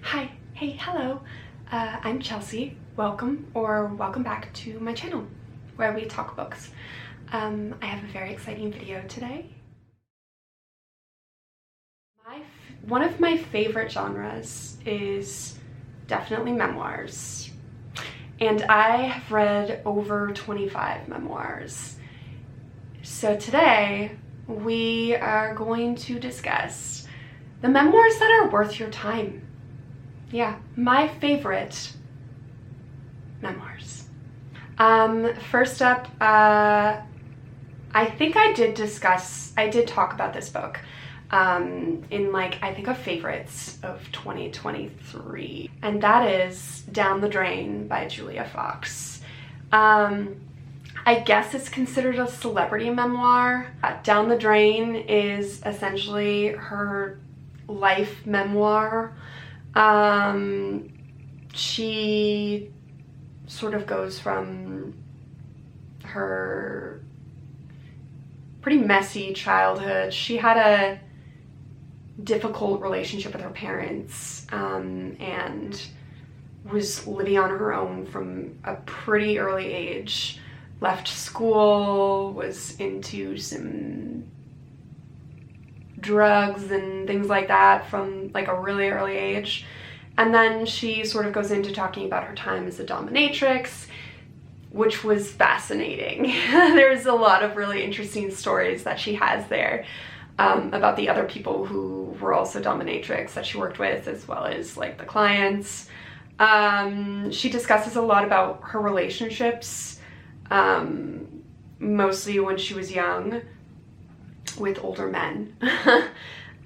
Hi, hey, hello, I'm Chelsea. Welcome or welcome back to my channel where we talk books. I have a very exciting video today. One of my favorite genres is definitely memoirs, and I have read over 25 memoirs. So today we are going to discuss the memoirs that are worth your time. Yeah, my favorite memoirs. First up, I think I did talk about this book in I think a favorites of 2023, and that is Down the Drain by Julia Fox. I guess it's considered a celebrity memoir. Down the Drain is essentially her life memoir. She sort of goes from her pretty messy childhood. She had a difficult relationship with her parents, and was living on her own from a pretty early age. Left school, was into some drugs and things like that from a really early age. And then she sort of goes into talking about her time as a dominatrix, which was fascinating. There's a lot of really interesting stories that she has there about the other people who were also dominatrix that she worked with, as well as the clients. She discusses a lot about her relationships, mostly when she was young, with older men.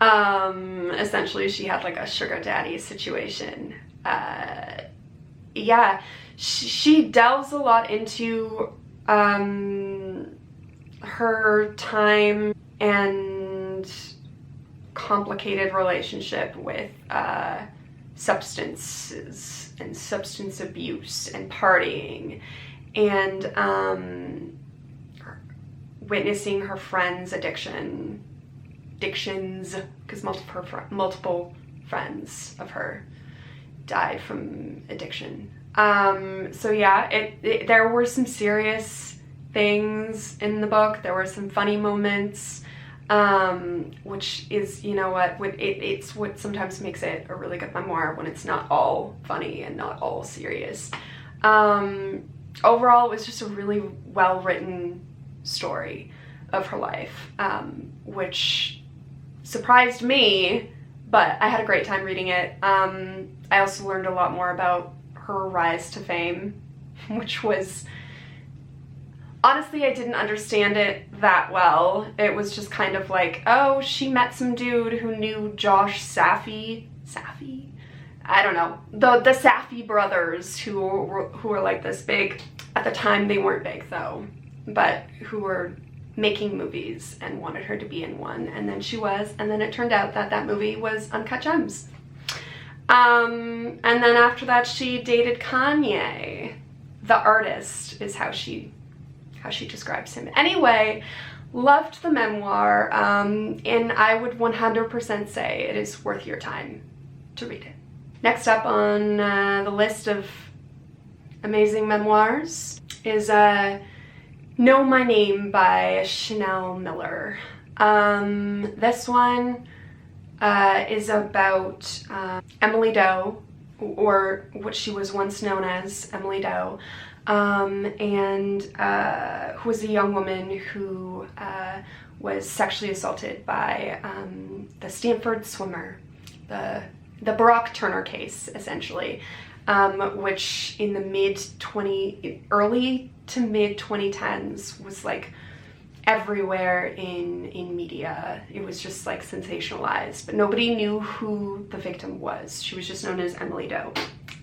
Essentially she had a sugar daddy situation. Yeah, she delves a lot into her time and complicated relationship with substances and substance abuse and partying, and witnessing her friends' addictions, because multiple friends of her died from addiction. So yeah, there were some serious things in the book. There were some funny moments, which is, it's what sometimes makes it a really good memoir, when it's not all funny and not all serious. Overall, it was just a really well-written story of her life, which surprised me, but I had a great time reading it. I also learned a lot more about her rise to fame, which was, honestly, I didn't understand it that well. It was just kind of oh, she met some dude who knew Josh Safdie? I don't know. The Safdie brothers, who were this big. At the time, they weren't big though, but who were making movies and wanted her to be in one, and then she was, and then it turned out that movie was Uncut Gems. And then after that, she dated Kanye. The artist is how she describes him. Anyway, loved the memoir, and I would 100% say it is worth your time to read it. Next up on the list of amazing memoirs is Know My Name by Chanel Miller. This one is about Emily Doe, or what she was once known as, Emily Doe, and who was a young woman who was sexually assaulted by the Stanford swimmer, the Barack Turner case, essentially, which in the early to mid 2010s was everywhere in media. It was just sensationalized, but nobody knew who the victim was. She was just known as Emily Doe.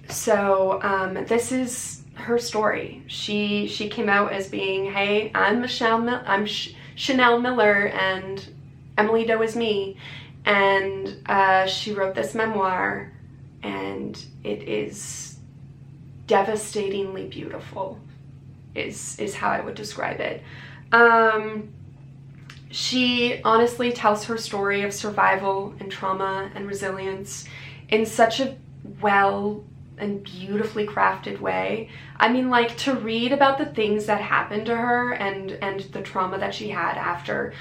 So this is her story. She came out as being, hey, I'm Chanel Miller, and Emily Doe is me. And she wrote this memoir, and it is devastatingly beautiful, is how I would describe it. She honestly tells her story of survival and trauma and resilience in such a well and beautifully crafted way. I mean, like, to read about the things that happened to her and the trauma that she had after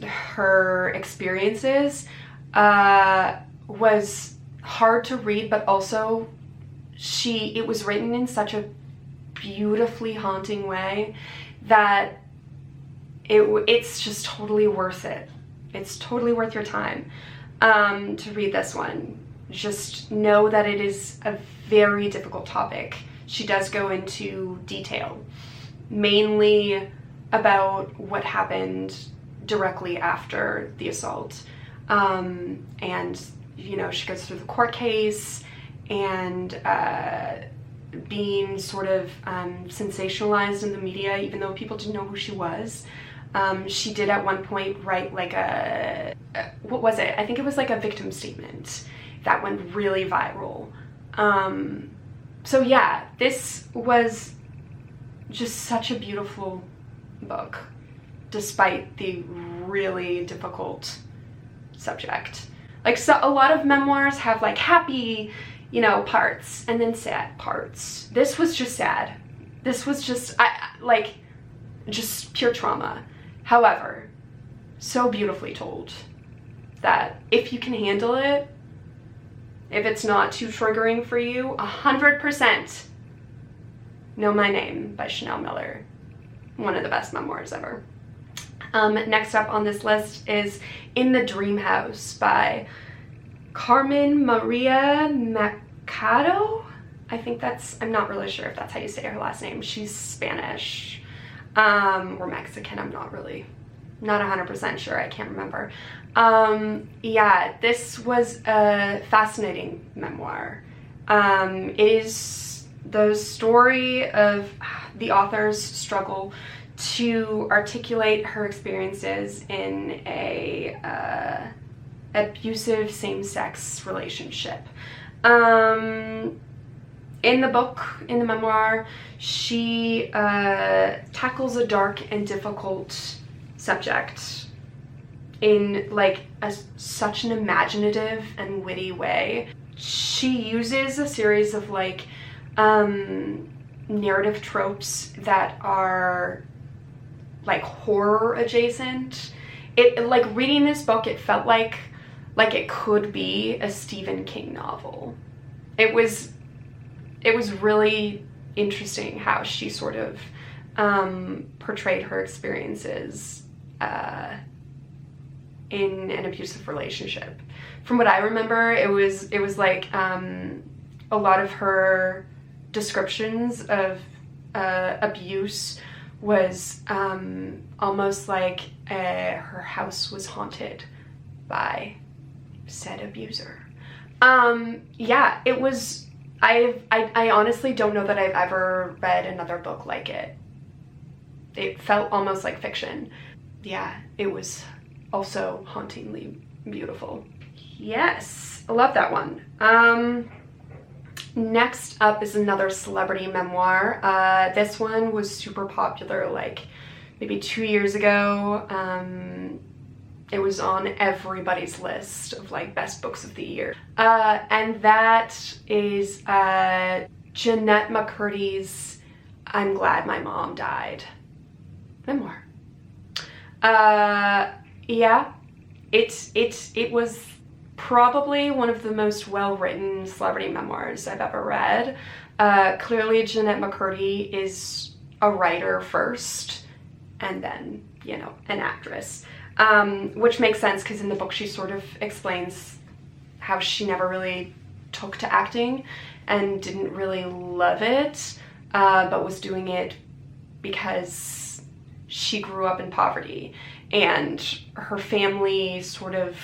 her experiences was hard to read, but also it was written in such a beautifully haunting way that it's just totally worth it. It's totally worth your time to read this one. Just know that it is a very difficult topic. She does go into detail, mainly about what happened directly after the assault. And, you know, she goes through the court case and being sort of sensationalized in the media, even though people didn't know who she was. She did at one point write like what was it? I think it was like a victim statement that went really viral. So yeah, this was just such a beautiful book, despite the really difficult subject. Like, so a lot of memoirs have like happy, you know, parts and then sad parts. This was just sad. This was just just pure trauma. However, so beautifully told that if you can handle it, if it's not too triggering for you, 100% Know My Name by Chanel Miller. One of the best memoirs ever. Next up on this list is In the Dream House by Carmen Maria Machado. I think I'm not really sure if that's how you say her last name. She's Spanish or Mexican. I'm not 100% sure. I can't remember. Yeah, this was a fascinating memoir. It is the story of the author's struggle to articulate her experiences in a abusive same-sex relationship. In the book, in the memoir, she tackles a dark and difficult subject in like such an imaginative and witty way. She uses a series of like narrative tropes that are like horror adjacent. Like reading this book, it felt like it could be a Stephen King novel. It was really interesting how she sort of portrayed her experiences in an abusive relationship. From what I remember, it was like a lot of her descriptions of abuse was almost like her house was haunted by said abuser. Yeah, it was. I honestly don't know that I've ever read another book like it. It felt almost like fiction. Yeah, it was also hauntingly beautiful. Yes, I love that one. Next up is another celebrity memoir. This one was super popular like maybe 2 years ago. It was on everybody's list of like best books of the year. And that is Jennette McCurdy's I'm Glad My Mom Died memoir. Yeah, it was probably one of the most well-written celebrity memoirs I've ever read. Clearly Jennette McCurdy is a writer first and then, you know, an actress. Which makes sense because in the book she sort of explains how she never really took to acting and didn't really love it, but was doing it because she grew up in poverty and her family sort of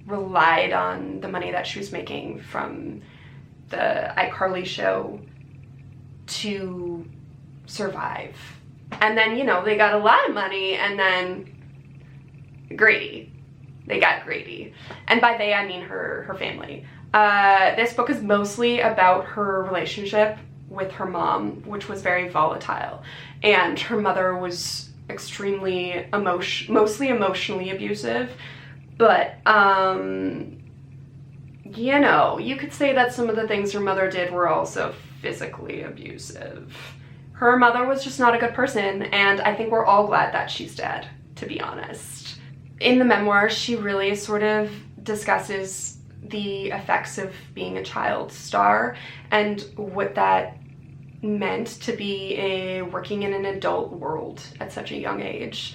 relied on the money that she was making from the iCarly show to survive. And then, you know, they got a lot of money and then they got greedy. And by they, I mean her family. This book is mostly about her relationship with her mom, which was very volatile. And her mother was extremely mostly emotionally abusive. But you know, you could say that some of the things her mother did were also physically abusive. Her mother was just not a good person, and I think we're all glad that she's dead, to be honest. In the memoir, she really sort of discusses the effects of being a child star and what that meant to be working in an adult world at such a young age,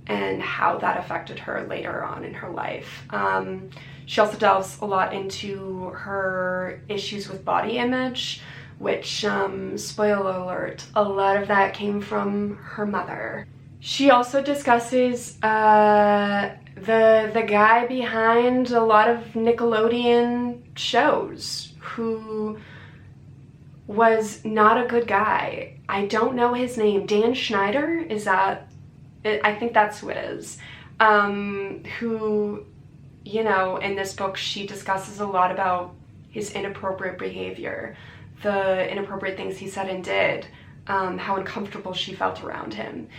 and how that affected her later on in her life. She also delves a lot into her issues with body image, which, spoiler alert, a lot of that came from her mother. She also discusses the guy behind a lot of Nickelodeon shows, who was not a good guy. I don't know his name. Dan Schneider? Is that... I think that's who it is. Who, you know, in this book, she discusses a lot about his inappropriate behavior, the inappropriate things he said and did, how uncomfortable she felt around him.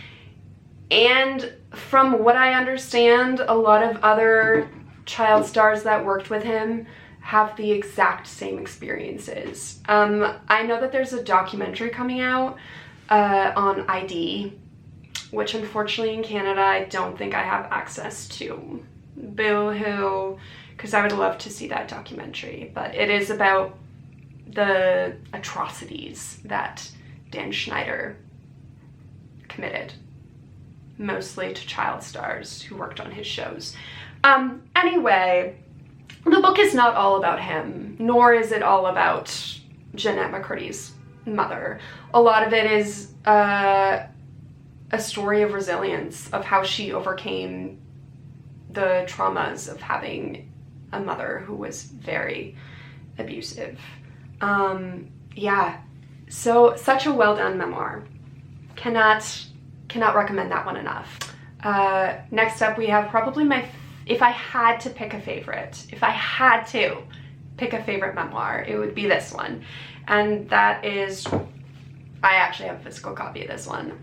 And from what I understand, a lot of other child stars that worked with him have the exact same experiences. I know that there's a documentary coming out on ID, which unfortunately in Canada I don't think I have access to. Boo-hoo, because I would love to see that documentary. But it is about the atrocities that Dan Schneider committed, mostly to child stars who worked on his shows. Anyway, the book is not all about him, nor is it all about Jennette McCurdy's mother. A lot of it is a story of resilience, of how she overcame the traumas of having a mother who was very abusive. Yeah, so such a well done memoir. Cannot recommend that one enough. Next up we have probably if I had to pick a favorite memoir, it would be this one. And that is, I actually have a physical copy of this one.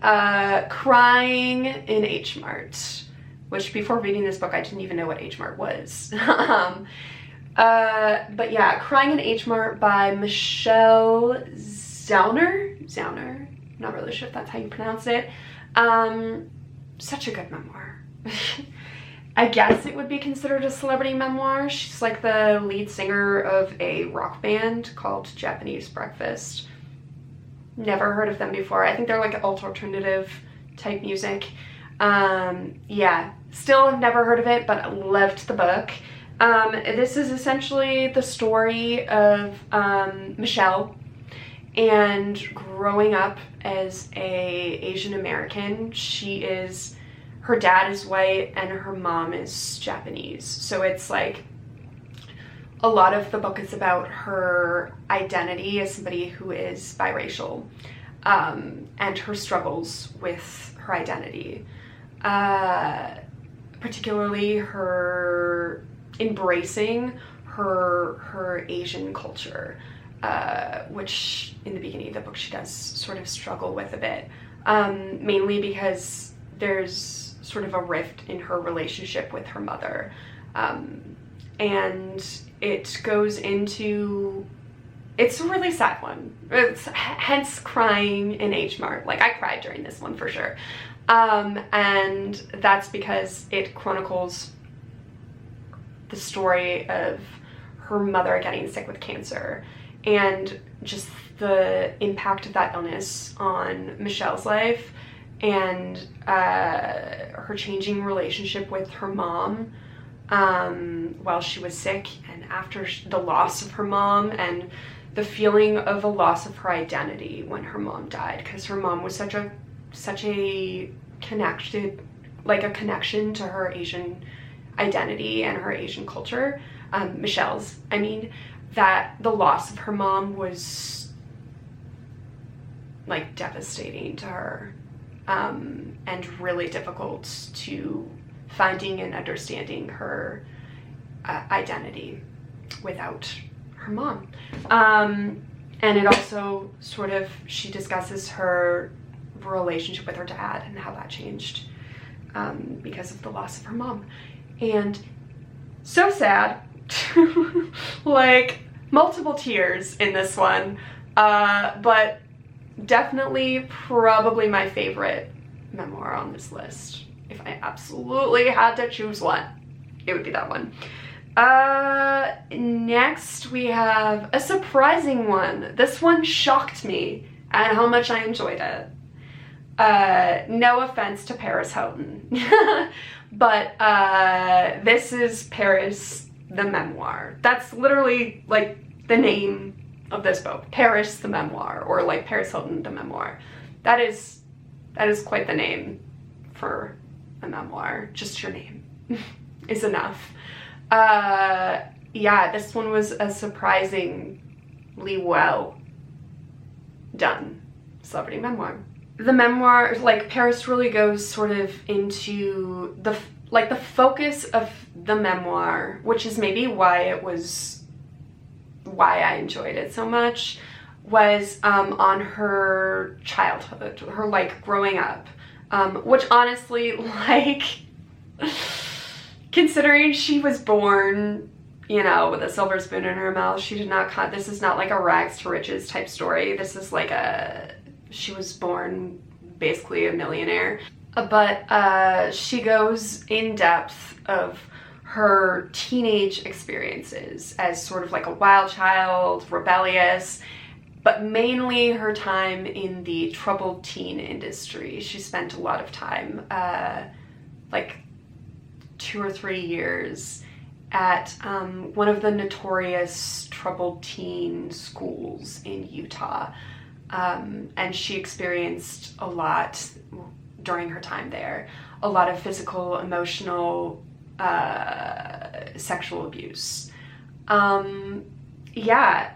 Crying in Hmart, which before reading this book, I didn't even know what Hmart was. But yeah, Crying in Hmart by Michelle Zauner, not really sure if that's how you pronounce it. Such a good memoir. I guess it would be considered a celebrity memoir. She's like the lead singer of a rock band called Japanese Breakfast. Never heard of them before. I think they're like alternative type music. Yeah, still have never heard of it, but loved the book. This is essentially the story of Michelle and growing up as a Asian American. Her dad is white and her mom is Japanese. So it's like a lot of the book is about her identity as somebody who is biracial, and her struggles with her identity. Particularly her embracing her Asian culture, which in the beginning of the book she does sort of struggle with a bit, mainly because there's sort of a rift in her relationship with her mother, and it goes into, it's a really sad one. It's hence Crying in Hmart. Like, I cried during this one for sure. And that's because it chronicles the story of her mother getting sick with cancer and just the impact of that illness on Michelle's life, and her changing relationship with her mom while she was sick, and after the loss of her mom, and the feeling of a loss of her identity when her mom died, because her mom was such a connection to her Asian identity and her Asian culture, Michelle's, I mean, that the loss of her mom was like devastating to her, and really difficult to finding and understanding her identity without her mom. And it also sort of, she discusses her relationship with her dad and how that changed because of the loss of her mom. And so sad, Like, multiple tears in this one, but definitely probably my favorite memoir on this list. If I absolutely had to choose one, it would be that one. Next we have a surprising one. This one shocked me and how much I enjoyed it. No offense to Paris Hilton, but this is Paris the Memoir. That's literally like the name of this book, Paris the Memoir, or like Paris Hilton the Memoir. That is quite the name for a memoir. Just your name is enough. Yeah, this one was a surprisingly well done celebrity memoir. The memoir, like, Paris really goes sort of into the focus of the memoir, which is maybe why I enjoyed it so much, was on her childhood, her like growing up, which honestly, like, considering she was born, you know, with a silver spoon in her mouth, she did not this is not like a rags to riches type story. This is like she was born basically a millionaire, but she goes in depth of her teenage experiences as sort of like a wild child, rebellious, but mainly her time in the troubled teen industry. She spent a lot of time, like 2 or 3 years at one of the notorious troubled teen schools in Utah. And she experienced a lot during her time there. A lot of physical, emotional, sexual abuse. Yeah,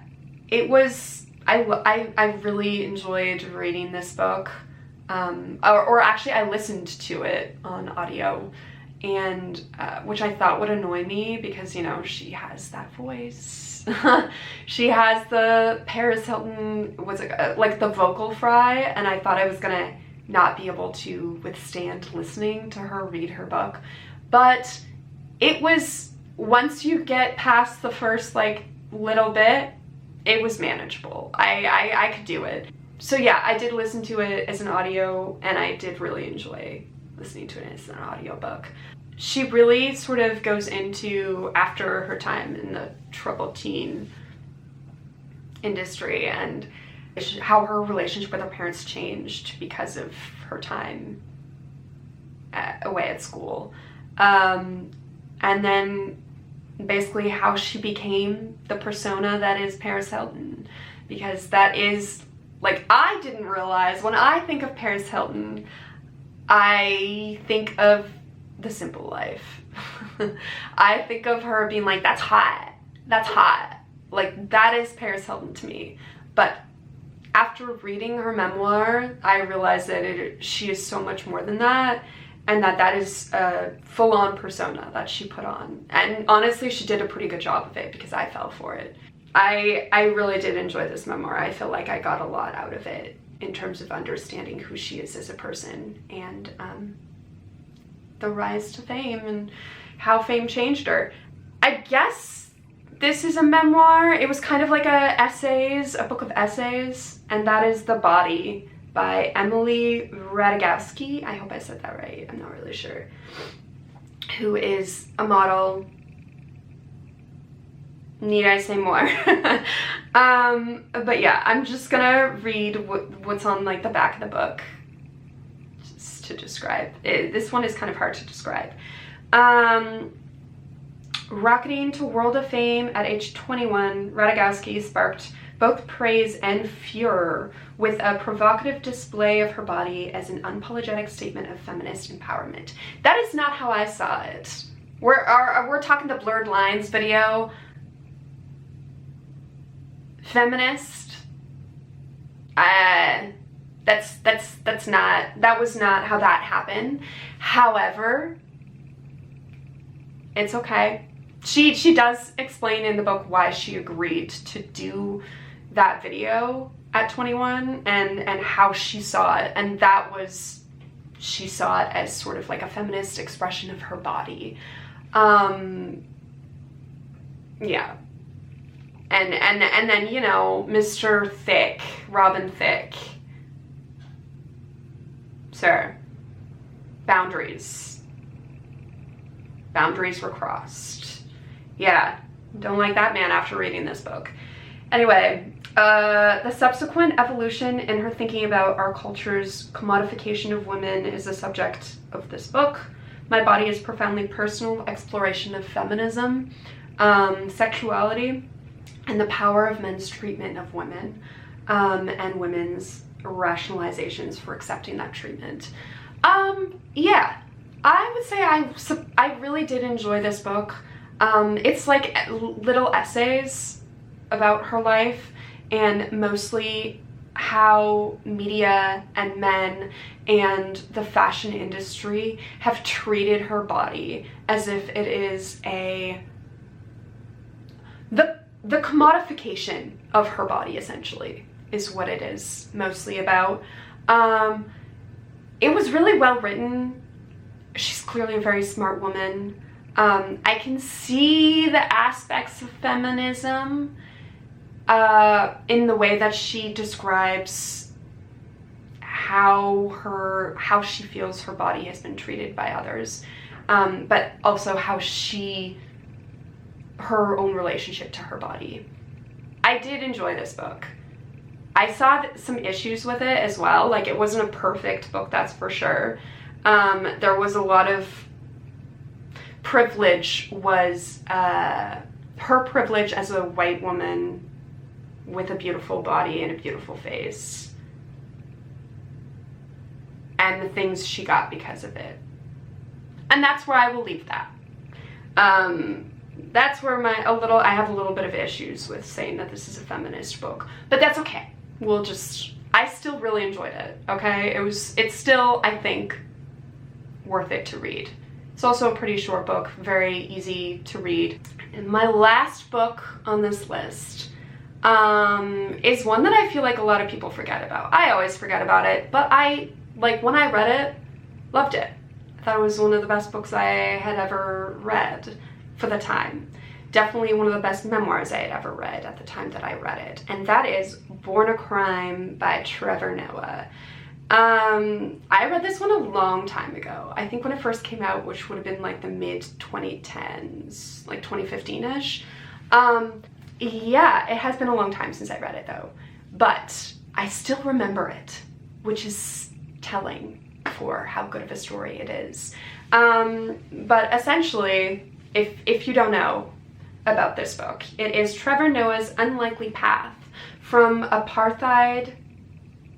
it was, I really enjoyed reading this book. Or actually I listened to it on audio, and which I thought would annoy me because, you know, she has that voice. She has the Paris Hilton, like the vocal fry, and I thought I was gonna not be able to withstand listening to her read her book. But it was, once you get past the first like little bit, it was manageable. I could do it. So yeah, I did listen to it as an audio, and I did really enjoy listening to it as an audiobook. She really sort of goes into, after her time in the troubled teen industry, and how her relationship with her parents changed because of her time away at school. And then basically how she became the persona that is Paris Hilton. Because that is, like, I didn't realize, when I think of Paris Hilton, I think of The Simple Life. I think of her being like, that's hot. That's hot. Like, that is Paris Hilton to me. But after reading her memoir, I realized that she is so much more than that, and that is a full-on persona that she put on. And honestly, she did a pretty good job of it, because I fell for it. I really did enjoy this memoir. I feel like I got a lot out of it in terms of understanding who she is as a person, and the rise to fame and how fame changed her. I guess this is a memoir. It was kind of like a book of essays, and that is The Body by Emily Ratajkowski. I hope I said that right. I'm not really sure. Who is a model. Need I say more? But yeah, I'm just gonna read what's on like the back of the book just to describe it. This one is kind of hard to describe. Rocketing to world of fame at age 21, Ratajkowski sparked both praise and furor with a provocative display of her body as an unapologetic statement of feminist empowerment. That is not how I saw it. We're talking the Blurred Lines video. Feminist, that was not how that happened. However, it's okay. She does explain in the book why she agreed to do that video at 21 and how she saw it, and that was, she saw it as sort of like a feminist expression of her body. Yeah. And then, you know, Mr. Thick, Robin Thicke. Sir, boundaries. Boundaries were crossed. Yeah, don't like that man after reading this book. Anyway, the subsequent evolution in her thinking about our culture's commodification of women is the subject of this book. My Body is Profoundly Personal Exploration of Feminism, Sexuality, and the Power of Men's Treatment of Women, and women's rationalizations for accepting that treatment. Yeah, I would say I really did enjoy this book. It's like little essays about her life, and mostly how media and men and the fashion industry have treated her body as if it is the commodification of her body, essentially, is what it is mostly about. It was really well written. She's clearly a very smart woman. I can see the aspects of feminism in the way that she describes how she feels her body has been treated by others, but also how her own relationship to her body. I did enjoy this book. I saw some issues with it as well. Like, it wasn't a perfect book, that's for sure. There was a lot of privilege, her privilege as a white woman with a beautiful body and a beautiful face, and the things she got because of it. And that's where I will leave that. That's where I have a little bit of issues with saying that this is a feminist book, but that's okay. I still really enjoyed it, okay? It's still, I think, worth it to read. It's also a pretty short book, very easy to read. And my last book on this list is one that I feel like a lot of people forget about. I always forget about it, but when I read it, loved it. I thought it was one of the best books I had ever read for the time. Definitely one of the best memoirs I had ever read at the time that I read it. And that is Born a Crime by Trevor Noah. I read this one a long time ago. I think when it first came out, which would have been like the mid-2010s, like 2015-ish. Yeah, it has been a long time since I read it though. But I still remember it, which is telling for how good of a story it is. But essentially, if you don't know about this book, it is Trevor Noah's unlikely path from apartheid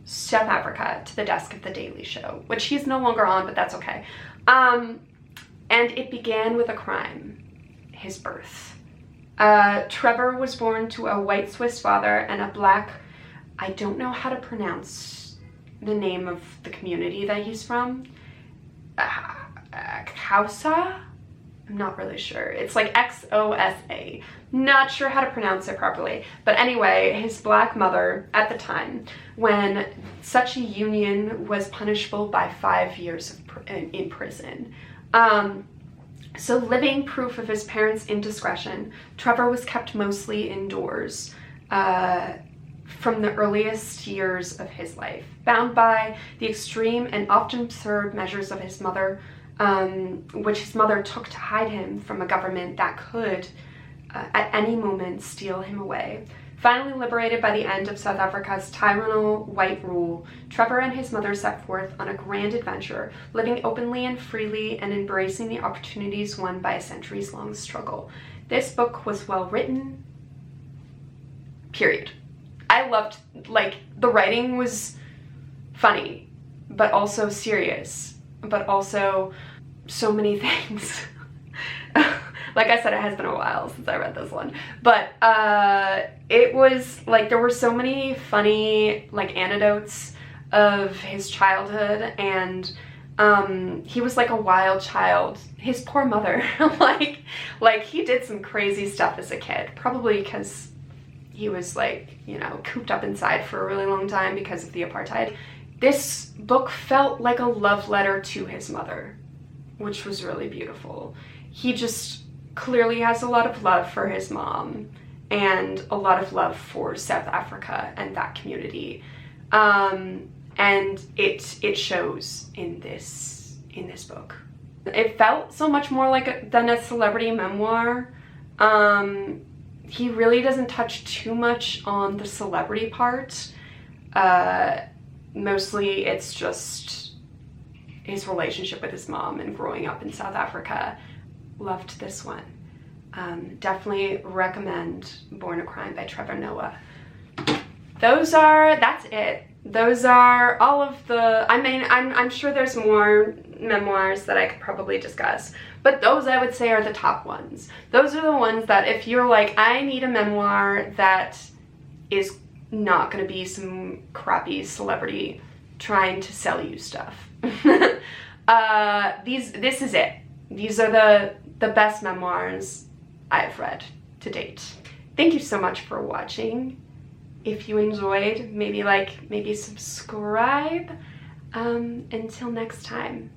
South Africa to the desk of The Daily Show, which he's no longer on, but that's okay. And it began with a crime, his birth. Trevor was born to a white Swiss father and a black, I don't know how to pronounce the name of the community that he's from, Xhosa? I'm not really sure. It's like Xosa. Not sure how to pronounce it properly. But anyway, his black mother at the time, when such a union was punishable by 5 years in prison. So living proof of his parents' indiscretion, Trevor was kept mostly indoors from the earliest years of his life, bound by the extreme and often absurd measures of his mother, which his mother took to hide him from a government that could at any moment steal him away. Finally liberated by the end of South Africa's tyrannical white rule, Trevor and his mother set forth on a grand adventure, living openly and freely and embracing the opportunities won by a centuries-long struggle. This book was well written, period. I loved, the writing was funny, but also serious, but also so many things. Like I said, it has been a while since I read this one, but it was there were so many funny anecdotes of his childhood, and he was like a wild child. His poor mother, he did some crazy stuff as a kid, probably because he was cooped up inside for a really long time because of the apartheid. This book felt like a love letter to his mother, which was really beautiful. He just clearly has a lot of love for his mom and a lot of love for South Africa and that community. And it shows in this book. It felt so much more like than a celebrity memoir. He really doesn't touch too much on the celebrity part. Mostly it's just his relationship with his mom and growing up in South Africa. Loved this one. Definitely recommend Born a Crime by Trevor Noah. That's it. Those are all of the, I mean, I'm sure there's more memoirs that I could probably discuss, but those I would say are the top ones. Those are the ones that if you're like, I need a memoir that is not going to be some crappy celebrity trying to sell you stuff. This is it. These are the best memoirs I've read to date. Thank you so much for watching. If you enjoyed, maybe like, maybe subscribe. Until next time.